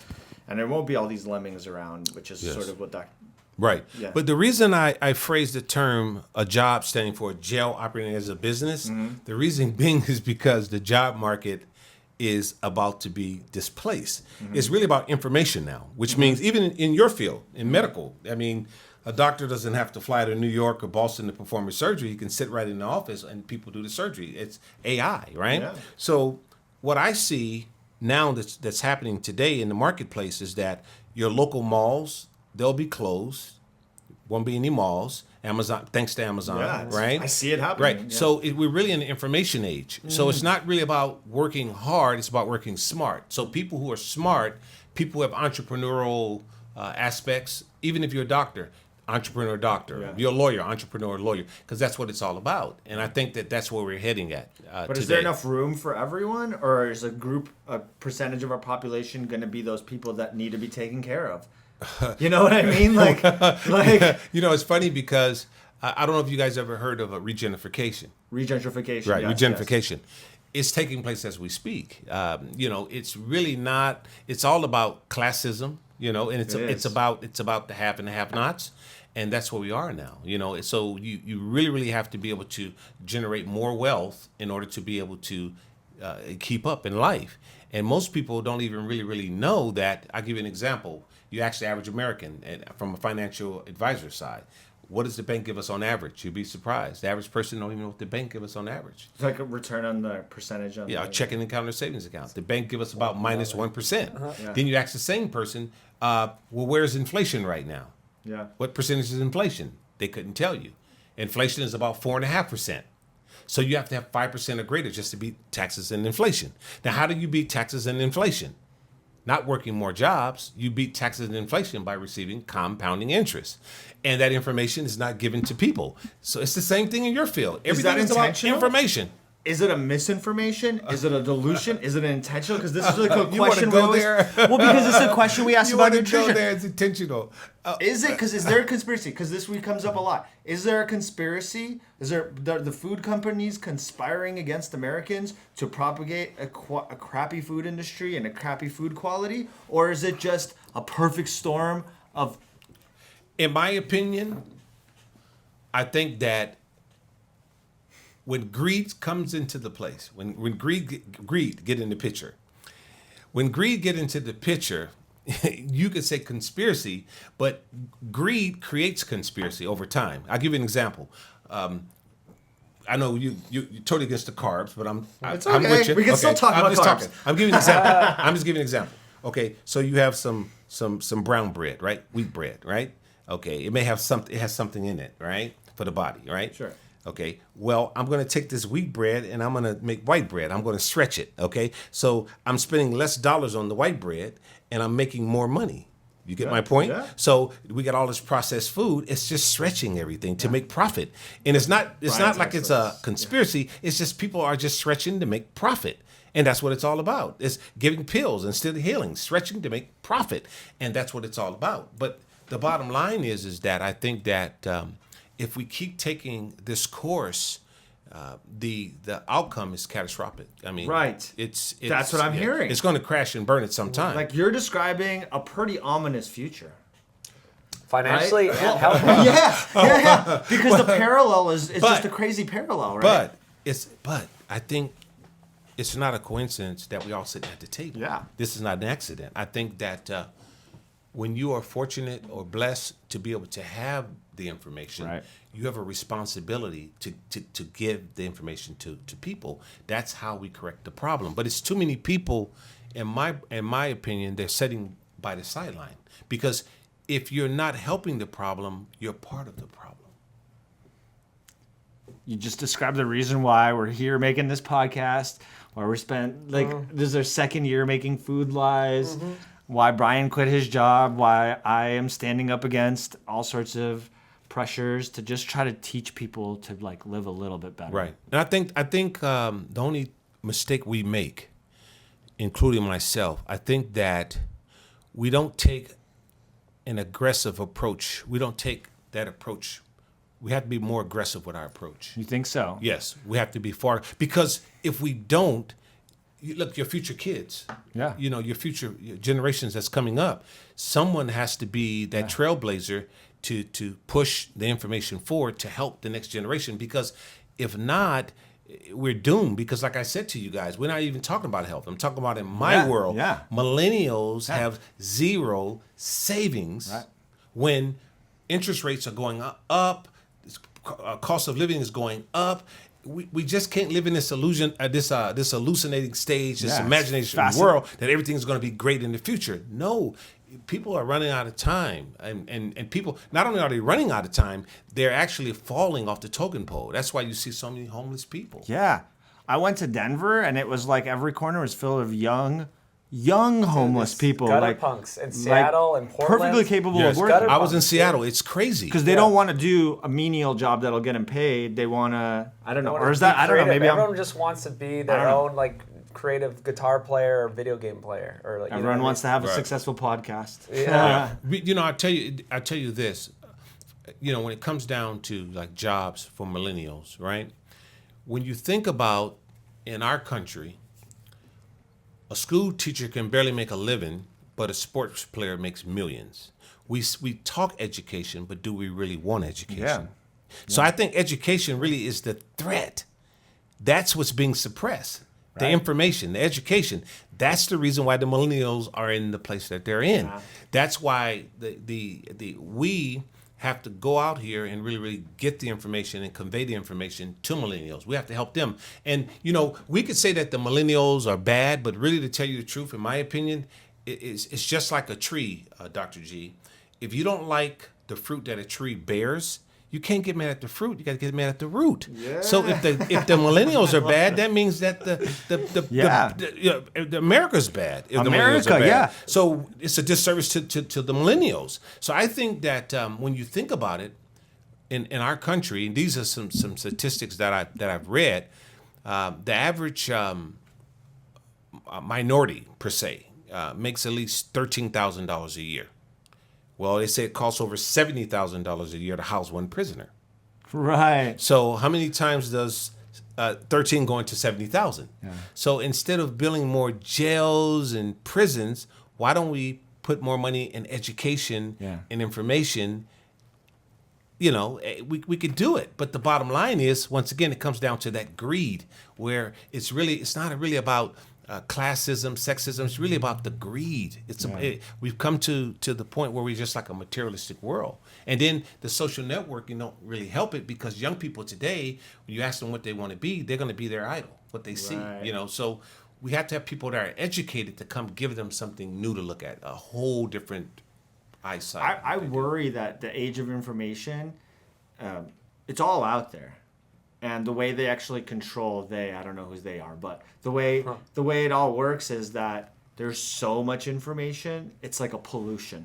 and there won't be all these lemmings around, which is Yes. sort of what that. Right. Yeah. But the reason I phrase the term a job standing for jail operating as a business, the reason being is because the job market is about to be displaced. It's really about information now, which means even in your field, in medical, I mean, a doctor doesn't have to fly to New York or Boston to perform a surgery. He can sit right in the office and people do the surgery. It's AI, right? Yeah. So what I see now that's happening today in the marketplace is that your local malls, they'll be closed. Won't be any malls. Amazon, thanks to Amazon, Yeah, right? I see it happening. Right. Yeah. So we're really in the information age. So it's not really about working hard. It's about working smart. So people who are smart, people who have entrepreneurial aspects, even if you're a doctor, entrepreneur doctor. Yeah. If you're a lawyer, entrepreneur lawyer, because that's what it's all about. And I think that's where we're heading at But today. is there enough room for everyone, or is a percentage of our population going to be those people that need to be taken care of? You know what I mean? Like, You know, it's funny because I don't know if you guys ever heard of a regenification. Regentrification. Right, yes, regenification. It's taking place as we speak. It's really not. It's all about classism, and it's about the have and the have-nots, and that's where we are now. So you really have to be able to generate more wealth in order to be able to keep up in life. And most people don't even really know that. I'll give you an example. You ask the average American, and from a financial advisor side, what does the bank give us on average? You'd be surprised. The average person don't even know what the bank give us on average. It's like a return on the percentage on a checking account or savings account. The bank give us about minus 1%. Then you ask the same person, well, where's inflation right now? Yeah. What percentage is inflation? They couldn't tell you. Inflation is about 4.5%. So you have to have 5% or greater just to beat taxes and inflation. Now, how do you beat taxes and inflation? Not working more jobs. You beat taxes and inflation by receiving compounding interest. And that information is not given to people. So it's the same thing in your field. Everything is about information. Is it a misinformation? Is it a dilution? Is it intentional? Because this is like a question go there? Well, because it's a question we ask about nutrition. Go there, it's intentional. Is it? Because is there a conspiracy? Because this week comes up a lot. Is there a conspiracy? Is there the food companies conspiring against Americans to propagate a crappy food industry and a crappy food quality? Or is it just a perfect storm of... In my opinion, I think that when greed comes into the place, when greed get in the picture, when greed get into the picture, you could say conspiracy, but greed creates conspiracy over time. I'll give you an example. I know you're totally against the carbs, but I'm with you. We can still talk about carbs. I'm giving an example. I'm just giving an example. Okay, so you have some brown bread, right? Wheat bread, right? Okay, it has something in it, right? For the body, right? Sure. Okay, well, I'm going to take this wheat bread and I'm going to make white bread. I'm going to stretch it, okay? So I'm spending less dollars on the white bread and I'm making more money. You get my point? Yeah. So we got all this processed food. It's just stretching everything to make profit. And it's not like it's a conspiracy. Yeah. It's just people are just stretching to make profit. And that's what it's all about. It's giving pills instead of healing, stretching to make profit. And that's what it's all about. But the bottom line is that I think that if we keep taking this course, the outcome is catastrophic. I mean, right. It's that's what I'm hearing. It's going to crash and burn at some time. Like you're describing a pretty ominous future. Financially right? and health. Yeah. Because the parallel is just a crazy parallel, right? But I think it's not a coincidence that we all sit at the table. Yeah. This is not an accident. I think that when you are fortunate or blessed to be able to have the information, right, you have a responsibility to give the information to people. That's how we correct the problem. But it's too many people, in my opinion, they're sitting by the sideline. Because if you're not helping the problem, you're part of the problem. You just described the reason why we're here making this podcast, why we're this is our second year making Food Lies, why Brian quit his job, why I am standing up against all sorts of pressures to just try to teach people to like live a little bit better. Right. And I think the only mistake we make, including myself, I think that we don't take an aggressive approach. We don't take that approach. We have to be more aggressive with our approach. You think so? Yes, we have to be far, because if we don't, look, your future kids, your future generations that's coming up, someone has to be that trailblazer to push the information forward to help the next generation, because if not, we're doomed. Because like I said to you guys, we're not even talking about health. I'm talking about in my world. Yeah. Millennials have zero savings when interest rates are going up, cost of living is going up. We just can't live in this illusion, this hallucinating stage, this imagination world that everything is going to be great in the future. No, people are running out of time, and people, not only are they running out of time, they're actually falling off the totem pole. That's why you see so many homeless people. Yeah, I went to Denver, and it was like every corner was filled of young homeless people, gutter like punks in Seattle and Portland, perfectly capable Yes, of working. I was in Seattle. It's crazy because they don't want to do a menial job that'll get them paid. They want to, I don't know, or is that, I don't know, maybe everyone just wants to be their own like creative guitar player or video game player, or like everyone wants to have a successful podcast. Yeah. I tell you this. when it comes down to like jobs for millennials, right? When you think about in our country, a school teacher can barely make a living, but a sports player makes millions. We talk education, but do we really want education? Yeah. So I think education really is the threat. That's what's being suppressed. The information, the education. That's the reason why the millennials are in the place that they're in. Yeah. That's why we have to go out here and really, really get the information and convey the information to millennials. We have to help them. And, we could say that the millennials are bad, but really, to tell you the truth, in my opinion, it's just like a tree, Dr. G. If you don't like the fruit that a tree bears, you can't get mad at the fruit. You got to get mad at the root. Yeah. So if the millennials are bad, that means that the America's bad. If the millennials are bad. Yeah. So it's a disservice to the millennials. So I think that when you think about it, in our country, and these are some statistics that I've read, the average minority per se makes at least $13,000 a year. Well, they say it costs over $70,000 a year to house one prisoner. Right. So how many times does 13 go into 70,000? Yeah. So instead of building more jails and prisons, why don't we put more money in education and information? We could do it. But the bottom line is, once again, it comes down to that greed, where it's not really about classism, sexism. It's really about the greed. We've come to the point where we're just like a materialistic world. And then the social networking don't really help it, because young people today, when you ask them what they want to be, they're going to be their idol, what they see. So we have to have people that are educated to come give them something new to look at, a whole different eyesight. I worry that the age of information, it's all out there. And the way they actually control I don't know who they are, but the way it all works is that there's so much information, it's like a pollution.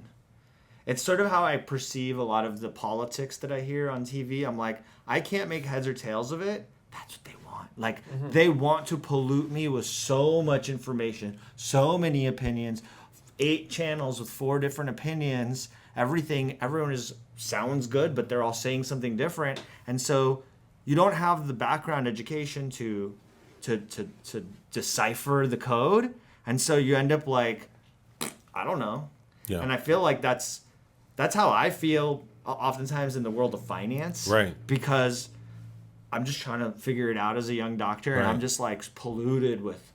It's sort of how I perceive a lot of the politics that I hear on TV. I'm like, I can't make heads or tails of it. That's what they want. Like, they want to pollute me with so much information, so many opinions, 8 channels with 4 different opinions. Everyone sounds good, but they're all saying something different. And so you don't have the background education to decipher the code, and so you end up like, I don't know. Yeah. And I feel like that's how I feel oftentimes in the world of finance. Right. Because I'm just trying to figure it out as a young doctor, and I'm just like polluted with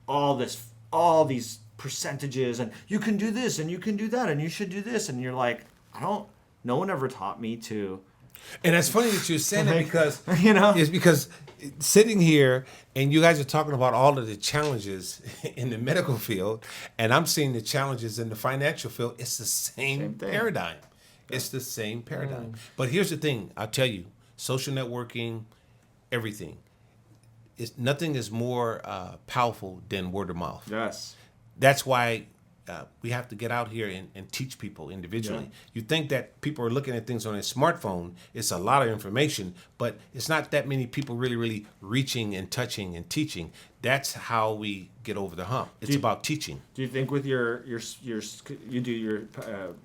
all these percentages, and you can do this and you can do that and you should do this, and you're like, no one ever taught me to. And it's funny that you're saying that, because it's because sitting here and you guys are talking about all of the challenges in the medical field, and I'm seeing the challenges in the financial field. It's the same paradigm. It's the same paradigm. But here's the thing. I'll tell you, social networking, everything. Nothing is more powerful than word of mouth. Yes. That's why we have to get out here and teach people individually. Yeah. You think that people are looking at things on a smartphone. It's a lot of information, but it's not that many people really, really reaching and touching and teaching. That's how we get over the hump. It's about teaching. Do you think with your you do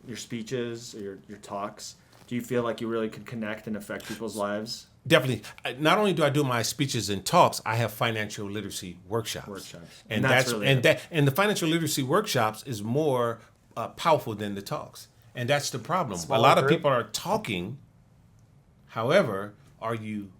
your speeches, your talks, do you feel like you really could connect and affect people's lives? Definitely. Not only do I do my speeches and talks, I have financial literacy workshops. And the financial literacy workshops is more powerful than the talks. And that's the problem. A lot of people are talking. However, are you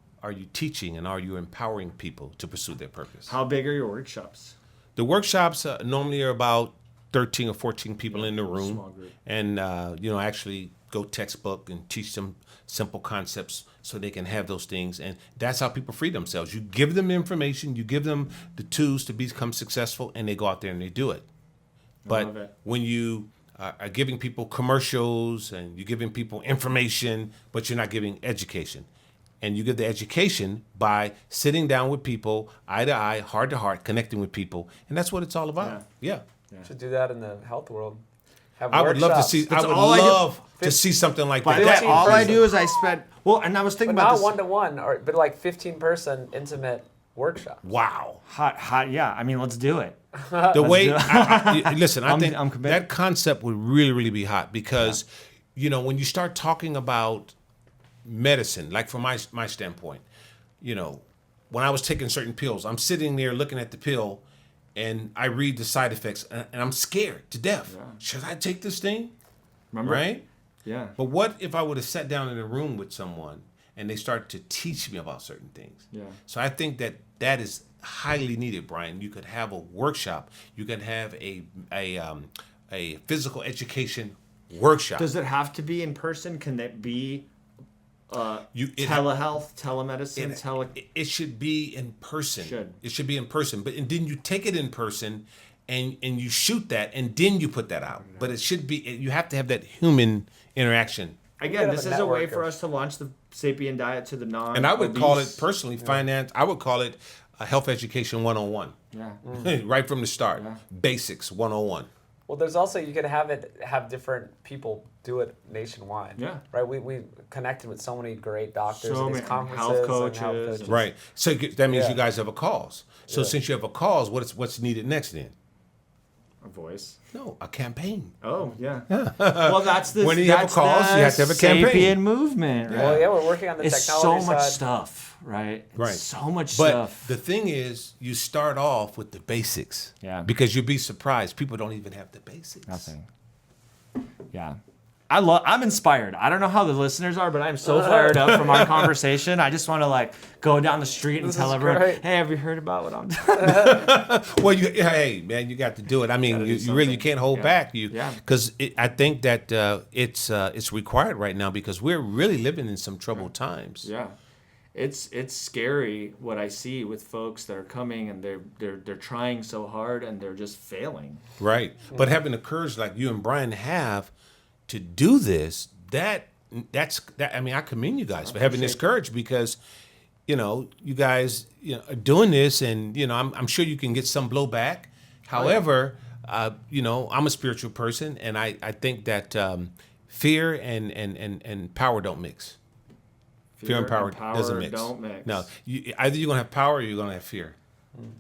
teaching, and are you empowering people to pursue their purpose? How big are your workshops? The workshops normally are about 13 or 14 people in the room. Small group. And actually go textbook and teach them simple concepts so they can have those things. And that's how people free themselves. You give them information, you give them the tools to become successful, and they go out there and they do it. But when you are giving people commercials and you're giving people information, but you're not giving education. And you give the education by sitting down with people, eye to eye, heart to heart, connecting with people. And that's what it's all about. Yeah. Should do that in the health world. I would love to see. I would love to see something like that. All I do is I spend. Well, and I was thinking about this. Not 1-to-1, but like 15-person intimate workshop. Wow. Hot. Yeah. I mean, let's do it. The way. Listen, I think that concept would really, really be hot, because when you start talking about medicine, like from my standpoint, when I was taking certain pills, I'm sitting there looking at the pill, and I read the side effects, and I'm scared to death. Yeah. Should I take this thing? Remember? Right? Yeah. But what if I would have sat down in a room with someone and they start to teach me about certain things? Yeah. So I think that is highly needed, Brian. You could have a workshop. You can have a physical education workshop. Does it have to be in person? Can it be telehealth, telemedicine? It should be in person. Should. It should be in person. And then you take it in person and you shoot that, and then you put that out. But it should be, you have to have that human interaction. Again, this have a is a way network for of- us to launch the Sapien diet to the non. And I would call it personally finance. I would call it a health education 101. Yeah. Right from the start. Yeah. Basics 101. Well, there's also, you could have different people do it nationwide. Yeah. Right. We connected with so many great doctors So at these many conferences, health and coaches. Right. So that means Yeah. you guys have a cause. So Yeah. since you have a cause, what's needed next then? A voice. No, a campaign. Oh yeah. Well, that's the. When you have a that's cause, the you have to have a campaign. Sapien movement. Right? Well, yeah, we're working on the It's technology so much side. stuff, right? It's Right. So much But stuff. the thing is, you start off with the basics. Yeah. Because you'll be surprised. People don't even have the basics. Nothing. Yeah. I'm inspired. I don't know how the listeners are, but I'm so fired up from our conversation. I just want to go down the street and This tell is everyone, great. hey, have you heard about what I'm doing? Well, hey, man, you got to do it. I mean, Gotta do you really something. can't hold Yeah. back. Yeah. Because I think that it's required right now because we're really living in some troubled times. Yeah. It's scary what I see with folks that are coming and they're trying so hard and they're just failing. Right. But having the courage like you and Brian have to do this, that's I mean, I commend you guys for having this courage because, you guys, are doing this and, I'm sure you can get some blowback. However, I'm a spiritual person and I think that fear and power don't mix. Fear and power doesn't mix. Don't mix. No, either you're gonna have power or you're gonna have fear.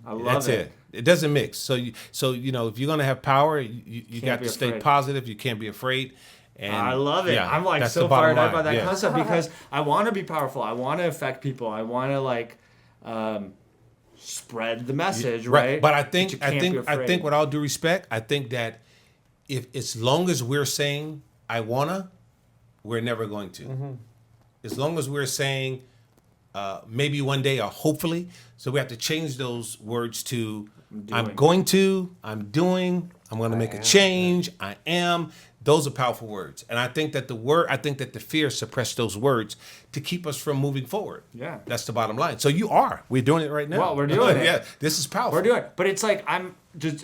I love That's it. It doesn't mix. So if you're gonna have power, you got be to stay afraid. positive. You can't be afraid. And I love it. yeah, I'm that's so the bottom fired up by line. that Yeah. concept because I want to be powerful. I want to affect people. I want to spread the message, right? But I But you think I can't think be I afraid. think with all due respect, I think that if as long as we're saying I wanna, we're never going to. Mm-hmm. As long as we're saying maybe one day or hopefully, so we have to change those words to I'm going to, I'm doing, I'm going to make a change, I am. Those are powerful words. And I think that the fear suppressed those words to keep us from moving forward. Yeah. That's the bottom line. So we're doing it right now. Well, we're doing it. Yeah, this is powerful. We're doing it. But it's like this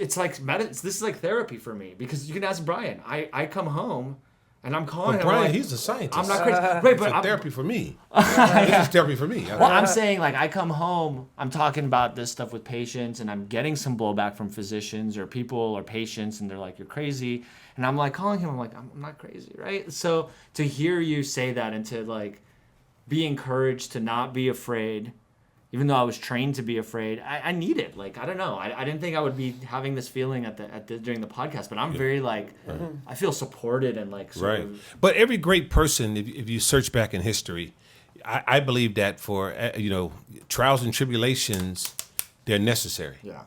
is like therapy for me because you can ask Brian. I come home and I'm calling But him. Brian, like, he's a scientist. I'm not crazy. Right, It's but I'm, therapy for me. This is therapy for me. well, I'm saying I come home, I'm talking about this stuff with patients, and I'm getting some blowback from physicians or people or patients, and they're like, "You're crazy," and I'm calling him, I'm like, "I'm not crazy, right?" So to hear you say that and to be encouraged to not be afraid, even though I was trained to be afraid, I need it. I don't know. I didn't think I would be having this feeling during the podcast, but I'm very I feel supported and sort Right. of, But every great person, if you search back in history, I believe that for trials and tribulations, they're necessary. Yeah.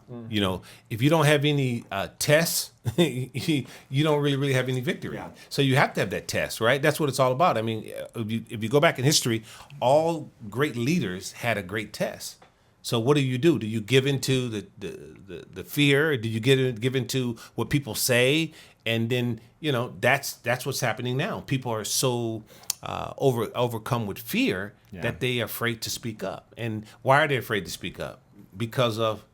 If you don't have any tests, you don't really have any victory. Yeah. So you have to have that test, right? That's what it's all about. I mean, if you go back in history, all great leaders had a great test. So what do? Do you give into the fear? Or do you give into what people say? And then that's what's happening now. People are so overcome with fear that they are afraid to speak up. And why are they afraid to speak up? Because of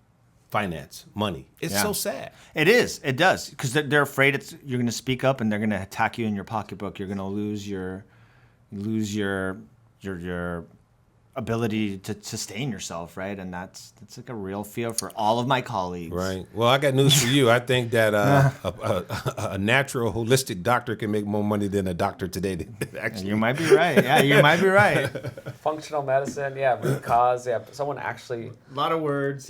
finance, money. It's so sad. It is. It does. Because they're afraid you're going to speak up and they're going to attack you in your pocketbook. You're going to lose your ability to sustain yourself, right? And that's a real fear for all of my colleagues. Right. Well, I got news for you. I think that a natural, holistic doctor can make more money than a doctor today. Actually, You might be right. Yeah, you might be right. Functional medicine, root cause, someone actually, A lot of words.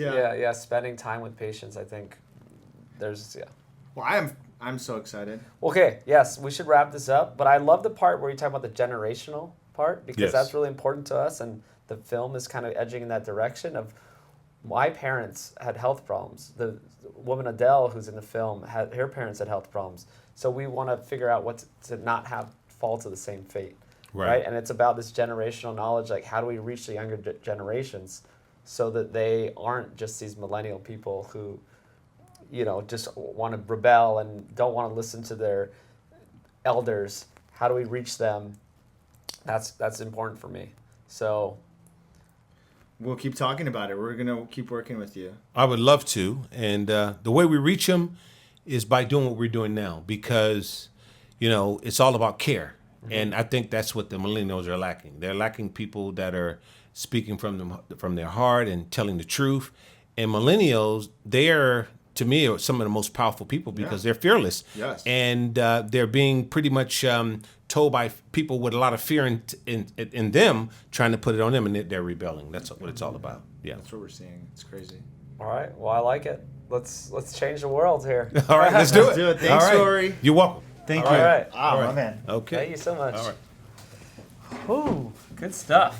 spending time with patients. I think there's, Well, I'm so excited. Okay, yes, we should wrap this up. But I love the part where you talk about the generational part because Yes. that's really important to us, and the film is kind of edging in that direction of my parents had health problems. The woman Adele, who's in the film, her parents had health problems. So we want to figure out what to not have fall to the same fate, right? And it's about this generational knowledge, like how do we reach the younger generations so that they aren't just these millennial people who, you know, just want to rebel and don't want to listen to their elders. How do we reach them? That's important for me. So We'll keep talking about it. We're going to keep working with you. I would love to. And the way we reach them is by doing what we're doing now because, you know, it's all about care. Mm-hmm. And I think that's what the millennials are lacking. They're lacking people that are speaking from their heart and telling the truth. And millennials, they're, to me, are some of the most powerful people because they're fearless. Yes. And they're being pretty much told by people with a lot of fear in them, trying to put it on them, and they're rebelling. That's what it's all about. Yeah. That's what we're seeing. It's crazy. all right, well I like it. Let's change the world here. All right, let's do it. Let's do it. Thanks, All right. Rory. You're welcome. Thank All you. right. Ah, my man. Okay. Thank you so much. All right. Ooh, good stuff.